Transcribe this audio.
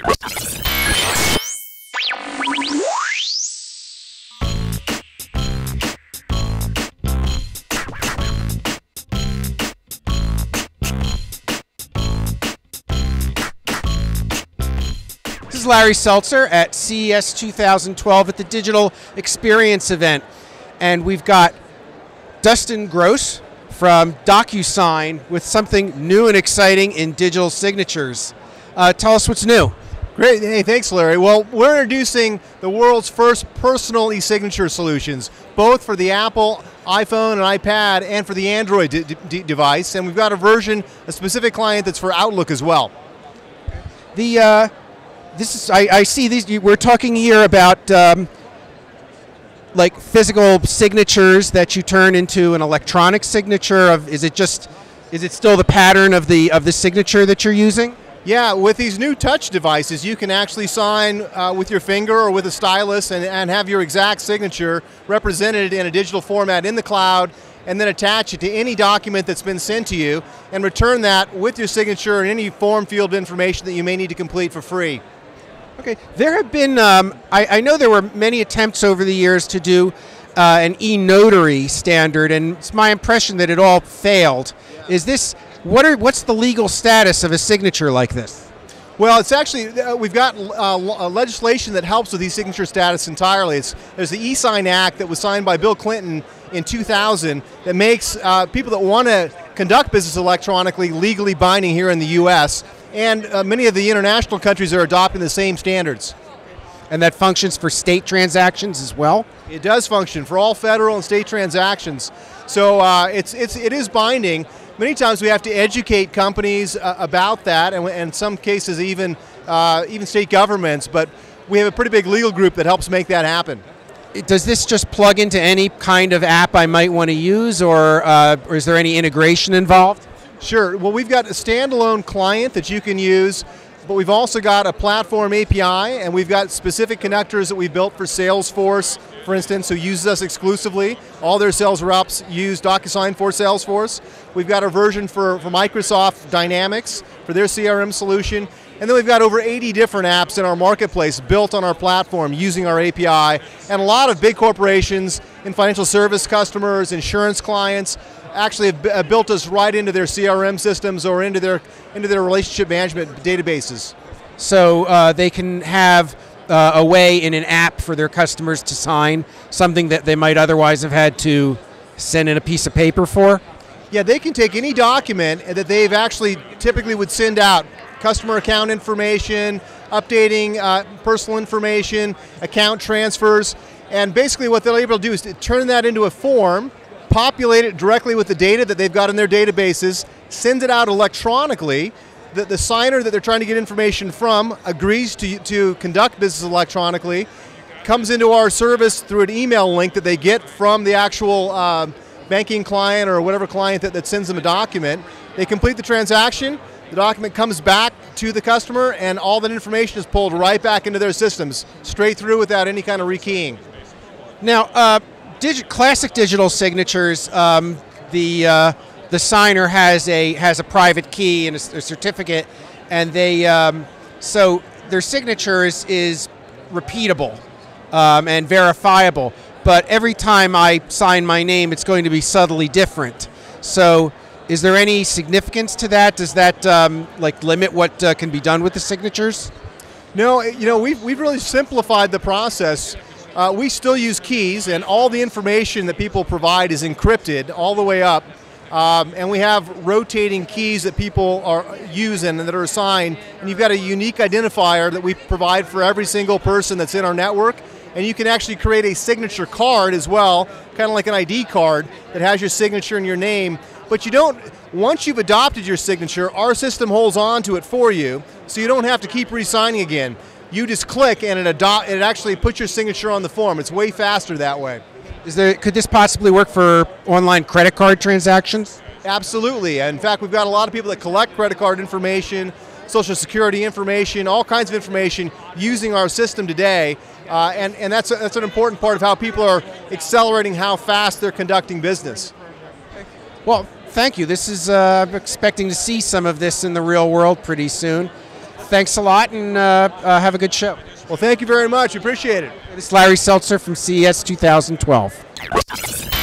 This is Larry Seltzer at CES 2012 at the Digital Experience event. And we've got Dustin Gross from DocuSign with something new and exciting in digital signatures. Tell us what's new. Great. Hey, thanks, Larry. Well, we're introducing the world's first personal e-signature solutions, both for the Apple iPhone and iPad and for the Android device. And we've got a specific client that's for Outlook as well. I see these. We're talking here about like physical signatures that you turn into an electronic signature. Is it still the pattern of the signature that you're using? Yeah, with these new touch devices, you can actually sign with your finger or with a stylus and have your exact signature represented in a digital format in the cloud, and then attach it to any document that's been sent to you and return that with your signature and any form field information that you may need to complete for free. Okay, there have been, I know there were many attempts over the years to do an e-notary standard, and it's my impression that it all failed. Yeah. What's the legal status of a signature like this? Well, it's actually, we've got legislation that helps with e-signature status entirely. There's the e-Sign Act that was signed by Bill Clinton in 2000 that makes people that want to conduct business electronically legally binding here in the U.S., and many of the international countries are adopting the same standards. And that functions for state transactions as well? It does function for all federal and state transactions. So it is binding. Many times we have to educate companies about that, and in some cases even state governments, but we have a pretty big legal group that helps make that happen. Does this just plug into any kind of app I might want to use, or is there any integration involved? Sure. Well, we've got a standalone client that you can use, but we've also got a platform API, and we've got specific connectors that we built for Salesforce, for instance, who uses us exclusively. All their sales reps use DocuSign for Salesforce. We've got a version for Microsoft Dynamics for their CRM solution. And then we've got over 80 different apps in our marketplace built on our platform using our API. And a lot of big corporations and financial service customers, insurance clients, actually have built us right into their CRM systems or into their relationship management databases. So they can have a way in an app for their customers to sign something that they might otherwise have had to send in a piece of paper for? Yeah, they can take any document that they've actually typically would send out, customer account information, updating personal information, account transfers, and basically what they're able to do is to turn that into a form, populate it directly with the data that they've got in their databases, send it out electronically. The signer that they're trying to get information from agrees to conduct business electronically, comes into our service through an email link that they get from the actual banking client or whatever client that sends them a document. They complete the transaction, the document comes back to the customer, and all that information is pulled right back into their systems, straight through without any kind of rekeying. Now, classic digital signatures, the signer has a private key and a certificate, and so their signature is repeatable and verifiable. But every time I sign my name, it's going to be subtly different. So, is there any significance to that? Does that limit what can be done with the signatures? No, we've really simplified the process. We still use keys, and all the information that people provide is encrypted all the way up. And we have rotating keys that people are using and that are assigned, and you've got a unique identifier that we provide for every single person that's in our network, and you can actually create a signature card as well, kind of like an ID card that has your signature and your name, but you don't, once you've adopted your signature, our system holds on to it for you, so you don't have to keep re-signing again. You just click and it actually puts your signature on the form. It's way faster that way. Could this possibly work for online credit card transactions? Absolutely. In fact, we've got a lot of people that collect credit card information, Social Security information, all kinds of information using our system today. And that's an important part of how people are accelerating how fast they're conducting business. Well, thank you. I'm expecting to see some of this in the real world pretty soon. thanks a lot, and have a good show. Well, thank you very much. Appreciate it. This is Larry Seltzer from CES 2012.